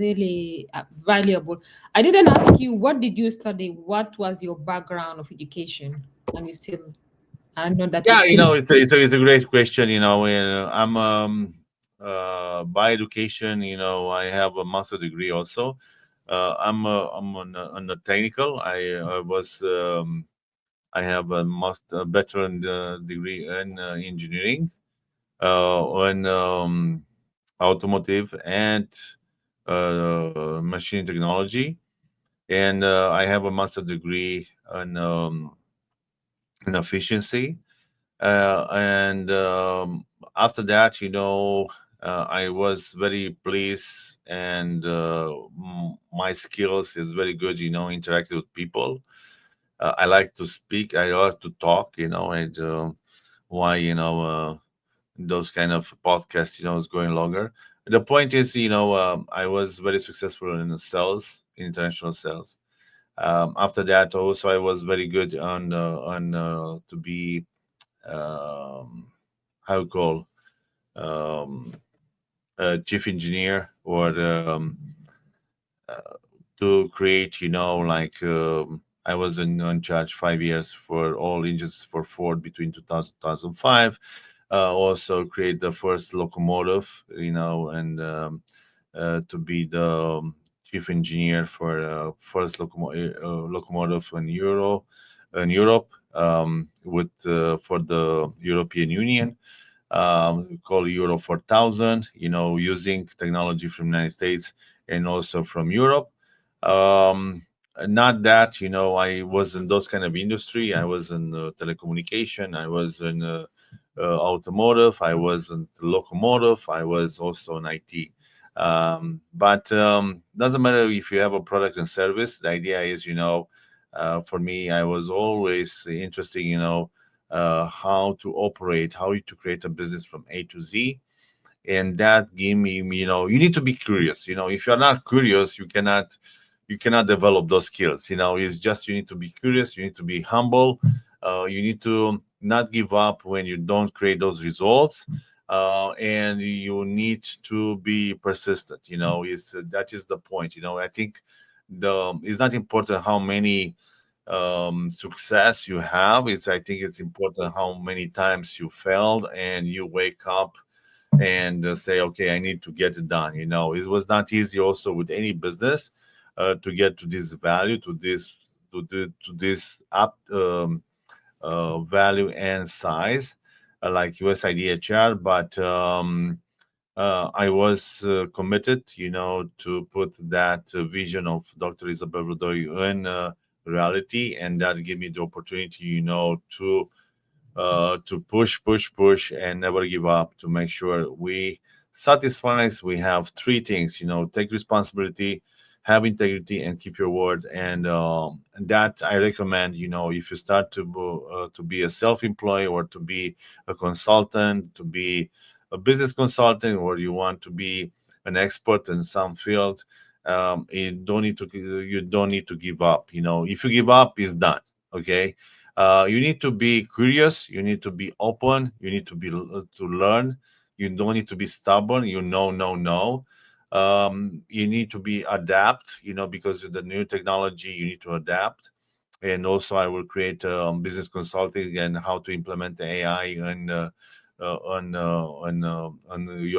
really valuable. I didn't ask you, what did you study? What was your background of education? And you still, I know that you Yeah, still. it's a great question. I'm by education. I have a master degree also. I'm on the technical. I have a master bachelor degree in engineering, on automotive and machine technology, and I have a master degree in efficiency. And after that, I was very pleased, and my skills is very good. Interacting with people. I like to speak. I like to talk. And why those kind of podcasts is going longer. The point is, I was very successful in the sales, international sales. After that, also I was very good on to be how you call um, chief engineer, or to create, like I was in charge 5 years for all engines for Ford between 2000 2005. Also create the first locomotive, and to be the chief engineer for first locomotive in Europe, with for the European Union, called Euro 4000, using technology from United States and also from Europe. Um, Not that, I was in those kind of industry. I was in telecommunication. I was in automotive. I was in locomotive. I was also in IT. But doesn't matter if you have a product and service. The idea is, for me, I was always interested, how to operate, how to create a business from A to Z. And that gave me, you need to be curious. If you're not curious, you cannot develop those skills. It's just, you need to be curious, you need to be humble, you need to not give up when you don't create those results, and you need to be persistent. Is That is the point. I think the it's not important how many success you have. I think it's important how many times you failed and you wake up and say, okay, I need to get it done. It was not easy also with any business, to get to this value, to this up value and size, like USIDHR. But I was committed, to put that vision of Dr. Isabel Rodoy in reality, and that gave me the opportunity, to push, push, push, and never give up, to make sure we satisfies. We have three things, take responsibility, have integrity, and keep your word. And that I recommend, if you start to be a self-employed, or to be a consultant, to be a business consultant, or you want to be an expert in some field, you don't need to give up. If you give up, it's done. Okay. You need to be curious, you need to be open, you need to learn. You don't need to be stubborn, no. You need to be adapt, because of the new technology, you need to adapt. And also I will create business consulting and how to implement the AI on your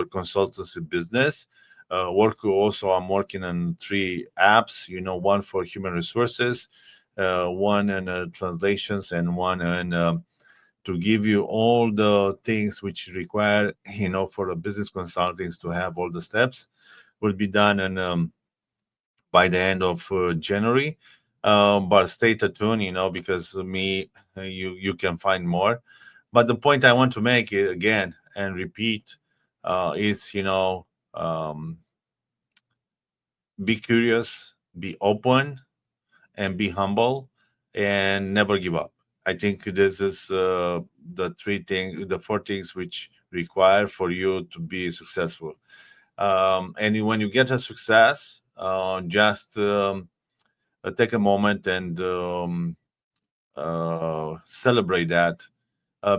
consultancy business. I'm working on three apps, one for human resources, one in translations, and one in to give you all the things which require, for a business consultants to have all the steps. Will be done and by the end of January. But stay tuned, because you can find more. But the point I want to make again and repeat, is, be curious, be open, and be humble, and never give up. I think this is the four things which require for you to be successful. And when you get a success, just take a moment and celebrate that,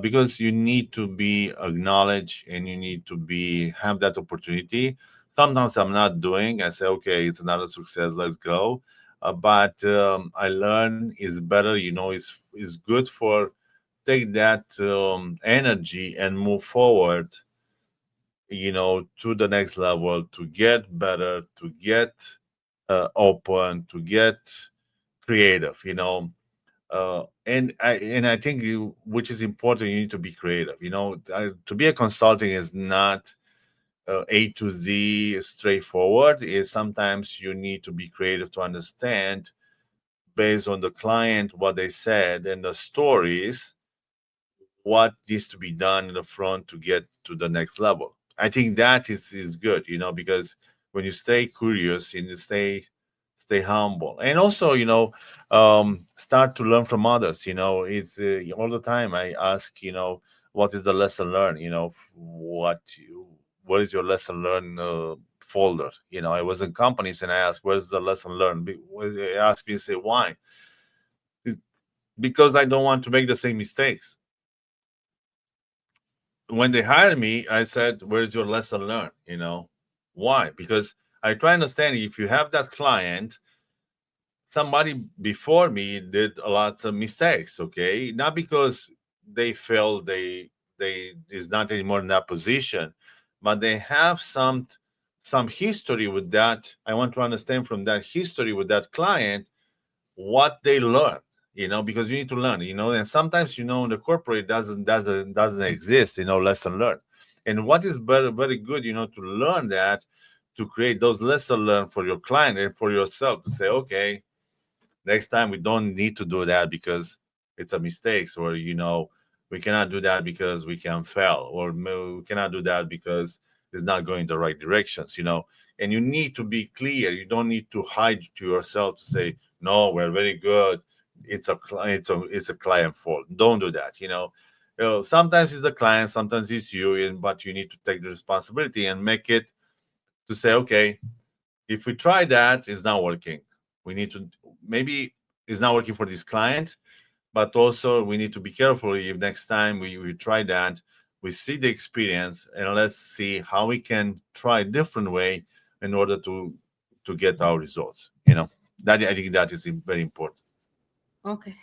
because you need to be acknowledged, and you need to be have that opportunity. Sometimes I'm not doing. I say, okay, it's another success. Let's go. But I learn is better. Is good for take that energy and move forward. To the next level, to get better, to get open, to get creative. And I think which is important. You need to be creative. To be a consulting is not A to Z straightforward. Is sometimes you need to be creative to understand based on the client what they said and the stories what needs to be done in the front to get to the next level. I think that is good, because when you stay curious and you stay humble, and also start to learn from others. It's all the time I ask, what is the lesson learned? What is your lesson learned folder? I was in companies and I asked, where's the lesson learned? They ask me, say, why? It's because I don't want to make the same mistakes. When they hired me, I said, "Where's your lesson learned?" Why? Because I try to understand if you have that client, somebody before me did a lot of mistakes. Okay, not because they felt they is not anymore in that position, but they have some history with that. I want to understand from that history with that client what they learn, because you need to learn, and sometimes, in the corporate doesn't exist, lesson learned. And what is very, very good, to learn that, to create those lesson learned for your client and for yourself to say, okay, next time we don't need to do that because it's a mistake, or we cannot do that because we can fail, or we cannot do that because it's not going the right directions. And you need to be clear. You don't need to hide to yourself to say, no, we're very good, it's a client fault. Don't do that. Sometimes it's the client, sometimes it's you, but you need to take the responsibility and make it to say, okay, if we try that, it's not working. We need to, maybe it's not working for this client, but also we need to be careful. If next time we try that, we see the experience, and let's see how we can try a different way in order to get our results. That, I think, that is very important. Okay,